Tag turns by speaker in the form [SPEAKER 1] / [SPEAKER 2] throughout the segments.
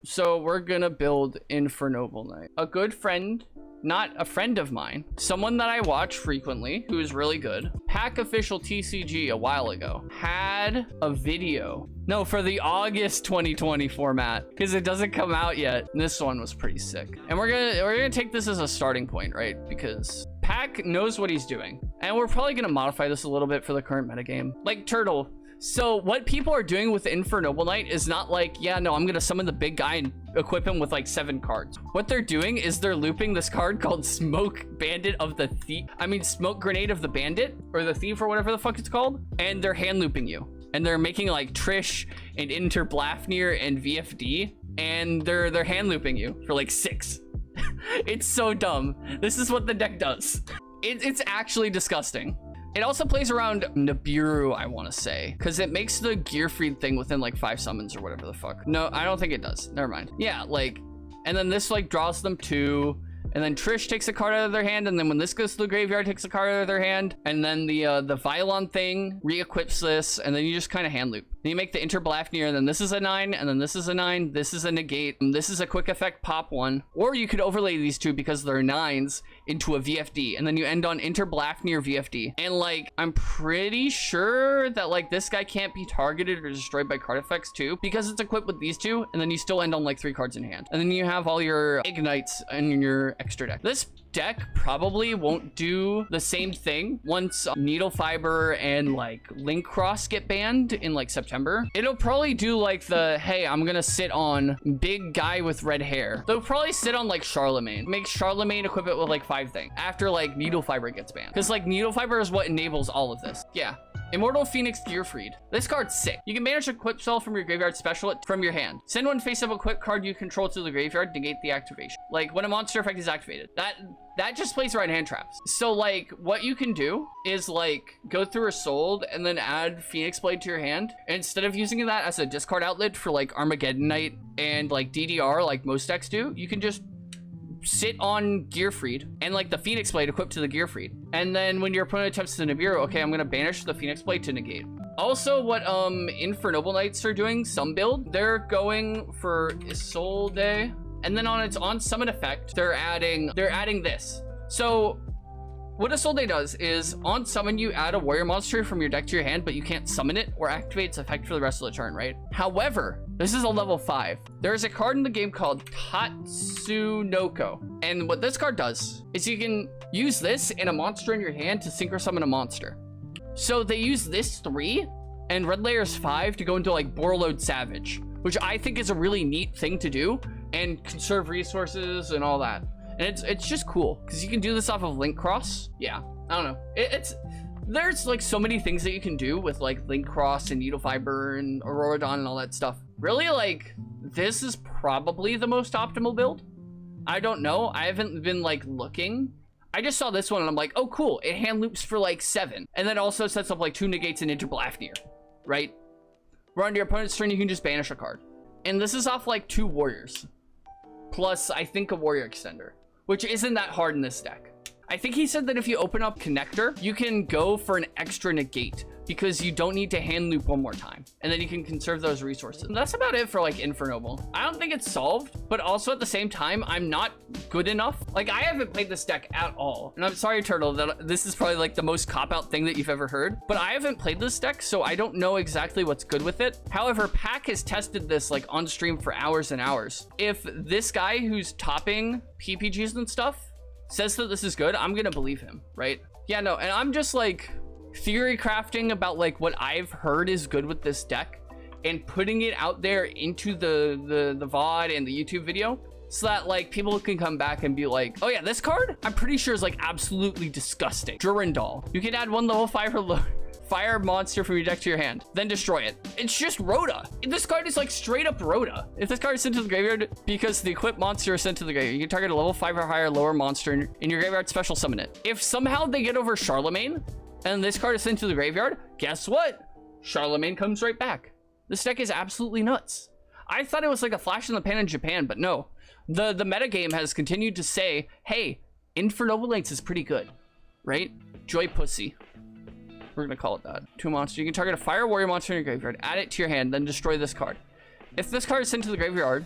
[SPEAKER 1] So we're gonna build Infernobleknights. A good friend, not a friend of mine, someone that I watch frequently, who is really good, Pack Official TCG a while ago, had a video. No, for the August 2020 format, because it doesn't come out yet. And this one was pretty sick. And we're gonna take this as a starting point, right? Because Pack knows what he's doing. And we're probably gonna modify this a little bit for the current metagame. Like Turtle. So what people are doing with Infernobleknight is not like, yeah, no, I'm gonna summon the big guy and equip him with like 7 cards. What they're doing is they're looping this card called Smoke Bandit of the Thief. I mean, Smoke Grenade of the Bandit, or the Thief, or whatever the fuck it's called. And they're hand looping you. And they're making like Trish and Infernobleknights and VFD. And they're hand looping you for like 6. It's so dumb. This is what the deck does. It's actually disgusting. It also plays around Nibiru, I want to say, because it makes the Gearfried thing within like 5 summons or whatever the fuck. No, I don't think it does. Never mind. Yeah, like, and then this like draws them 2, and then Trish takes a card out of their hand, and then when this goes to the graveyard, takes a card out of their hand, and then the Violon thing re-equips this, and then you just kind of hand loop. Then you make the Infernobleknights, and then this is a 9, and then this is a 9, this is a negate, and this is a quick effect pop 1. Or you could overlay these 2 because they're 9s into a VFD, and then you end on Infernobleknights VFD. And like, I'm pretty sure that like this guy can't be targeted or destroyed by card effects too, because it's equipped with these 2, and then you still end on like 3 cards in hand. And then you have all your ignites in your extra deck. This deck probably won't do the same thing once Needle Fiber and like Link Cross get banned in like September. It'll probably do like the, hey, I'm gonna sit on big guy with red hair. They'll probably sit on like Charlemagne. Make Charlemagne equip it with like 5 things after like Needle Fiber gets banned. Because like Needle Fiber is what enables all of this. Yeah. Immortal Phoenix Gearfried. This card's sick. You can manage a equip spell from your graveyard, special it from your hand. Send one face-up equip card you control to the graveyard, negate the activation. Like when a monster effect is activated. That just plays around hand traps. So like what you can do is like go through a sold and then add Phoenix Blade to your hand. And instead of using that as a discard outlet for like Armageddon Knight and like DDR like most decks do, you can just sit on Gearfried and like the Phoenix Blade equipped to the Gearfried. And then when your opponent attempts to Nibiru, okay, I'm gonna banish the Phoenix Blade to negate. Also, what Infernobleknights are doing, some build, they're going for Isolde, and then on its on summon effect, they're adding this. So what Isolde does is on summon you add a warrior monster from your deck to your hand, but you can't summon it or activate its effect for the rest of the turn, right? However, this is a level 5. There is a card in the game called Tatsunoko. And what this card does is you can use this and a monster in your hand to synchro summon a monster. So they use this 3 and red layers 5 to go into like Borreload Savage, which I think is a really neat thing to do and conserve resources and all that. And it's just cool because you can do this off of Link Cross. Yeah, I don't know. There's like so many things that you can do with like Link Cross and Needle Fiber and Aurora Dawn and all that stuff. Really, like, this is probably the most optimal build. I don't know. I haven't been like looking. I just saw this one and I'm like, oh cool, it hand loops for like 7. And then also sets up like 2 negates and Infernobleknights, right? Where on your opponent's turn you can just banish a card. And this is off like 2 warriors. Plus, I think a warrior extender, which isn't that hard in this deck. I think he said that if you open up Connector, you can go for an extra negate because you don't need to hand loop 1 more time. And then you can conserve those resources. And that's about it for like Infernoble. I don't think it's solved, but also at the same time, I'm not good enough. Like I haven't played this deck at all. And I'm sorry, Turtle, that this is probably like the most cop-out thing that you've ever heard, but I haven't played this deck, so I don't know exactly what's good with it. However, Pack has tested this like on stream for hours and hours. If this guy who's topping PPGs and stuff says that this is good, I'm gonna believe him, right? Yeah, no, and I'm just like theory crafting about like what I've heard is good with this deck and putting it out there into the VOD and the YouTube video so that like people can come back and be like, oh yeah, this card I'm pretty sure is like absolutely disgusting. Durandal, you can add 1 level 5 or fire monster from your deck to your hand, then destroy it. It's just Rhoda. This card is like straight up Rhoda. If this card is sent to the graveyard because the equipped monster is sent to the graveyard, you can target a level 5 or higher lower monster in your graveyard, special summon it. If somehow they get over Charlemagne and this card is sent to the graveyard, guess what? Charlemagne comes right back. This deck is absolutely nuts. I thought it was like a flash in the pan in Japan, but no. The metagame has continued to say, hey, Infernobleknights is pretty good, right? Joy Pussy. We're gonna call it that. 2 monsters. You can target a fire warrior monster in your graveyard, add it to your hand, then destroy this card. If this card is sent to the graveyard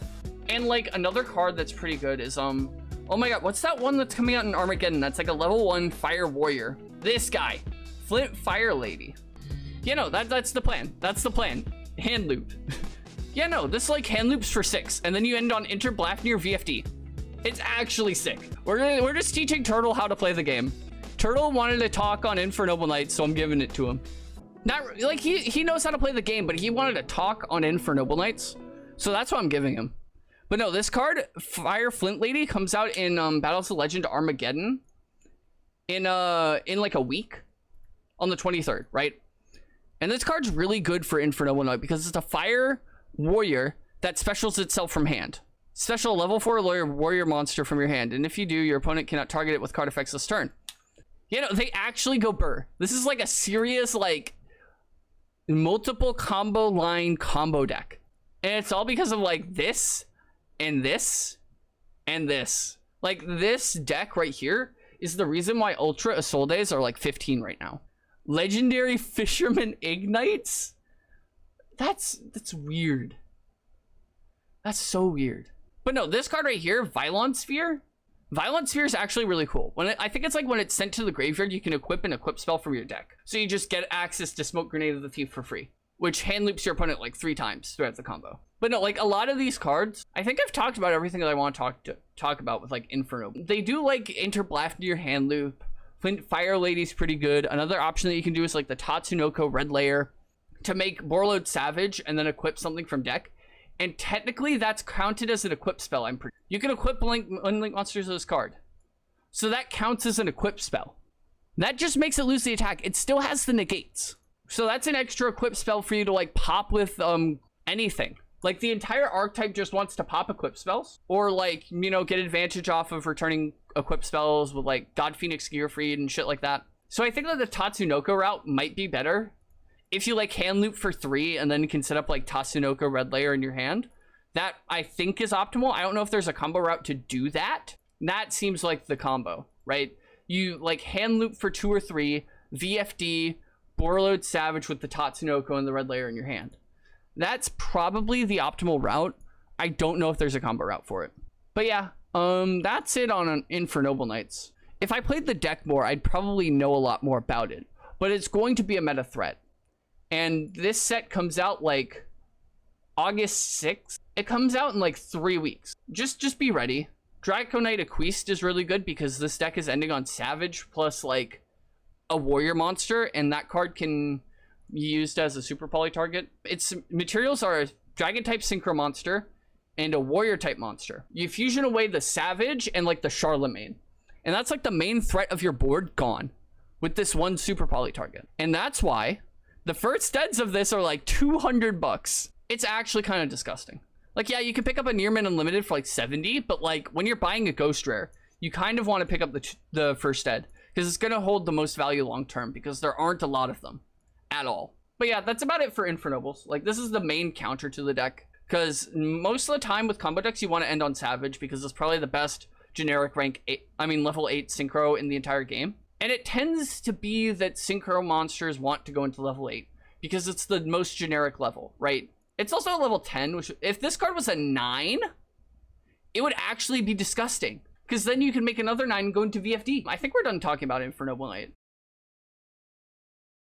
[SPEAKER 1] And like another card that's pretty good is oh my god, what's that one that's coming out in Armageddon that's like a level 1 fire warrior? This guy, Flint Fire Lady. Yeah, no, that's the plan. That's the plan. Hand loop. Yeah, no, this like hand loops for 6, and then you end on Infernobleknights VFD. It's actually sick. We're just teaching Turtle how to play the game. Turtle wanted to talk on Infernobleknights, so I'm giving it to him. Not like he knows how to play the game, but he wanted to talk on Infernobleknights, so that's what I'm giving him. But no, this card, Fire Flint Lady, comes out in Battles of Legend Armageddon in like a week on the 23rd, right? And this card's really good for Infernobleknight because it's a fire warrior that specials itself from hand. Special level 4 warrior monster from your hand, and if you do, your opponent cannot target it with card effects this turn. You know, they actually go burr. This is like a serious, like, multiple combo line combo deck. And it's all because of like this and this and this. Like, this deck right here is the reason why Ultra Isoldes are like 15 right now. Legendary Fisherman Ignites? That's weird. That's so weird. But no, this card right here, Vylon Sphere. Vylon Sphere is actually really cool. I think it's like when it's sent to the graveyard, you can equip an equip spell from your deck. So you just get access to Smoke Grenade of the Thief for free, which hand loops your opponent like 3 times throughout the combo. But no, like a lot of these cards, I think I've talked about everything that I want to talk about with like Inferno. They do like Interblast into your hand loop. Flint Fire Lady's pretty good. Another option that you can do is like the Tatsunoko Red Layer to make Borreload Savage and then equip something from deck. And technically that's counted as an equip spell, I'm pretty. You can equip unlink monsters with this card. So that counts as an equip spell. That just makes it lose the attack. It still has the negates. So that's an extra equip spell for you to like pop with anything. Like the entire archetype just wants to pop equip spells, or like, you know, get advantage off of returning equip spells with like God Phoenix Gearfried and shit like that. So I think that the Tatsunoko route might be better. If you like hand loop for 3 and then you can set up like Tatsunoko Red Layer in your hand, that I think is optimal. I don't know if there's a combo route to do that. That seems like the combo, right? You like hand loop for 2 or 3, VFD, Borreload Savage with the Tatsunoko and the Red Layer in your hand. That's probably the optimal route. I don't know if there's a combo route for it. But yeah, that's it on Infernobleknights. If I played the deck more, I'd probably know a lot more about it. But it's going to be a meta threat. And this set comes out like August 6th. It comes out in like 3 weeks. Just be ready. Draconite Acquist is really good because this deck is ending on Savage plus like a warrior monster, and that card can be used as a super poly target. Its materials are a dragon type synchro monster and a warrior type monster. You fusion away the Savage and like the Charlemagne, and that's like the main threat of your board gone with this one super poly target. And that's why the first steads of this are like 200 bucks. It's actually kind of disgusting. Like, yeah, you can pick up a Nearman Unlimited for like 70, but like when you're buying a Ghost Rare, you kind of want to pick up the first stead because it's going to hold the most value long term because there aren't a lot of them at all. But yeah, that's about it for Infernobles. Like, this is the main counter to the deck because most of the time with combo decks, you want to end on Savage because it's probably the best generic level 8 synchro in the entire game. And it tends to be that synchro monsters want to go into level 8 because it's the most generic level, right? It's also a level 10, which if this card was a 9, it would actually be disgusting because then you can make another 9 and go into VFD. I think we're done talking about Infernobleknight.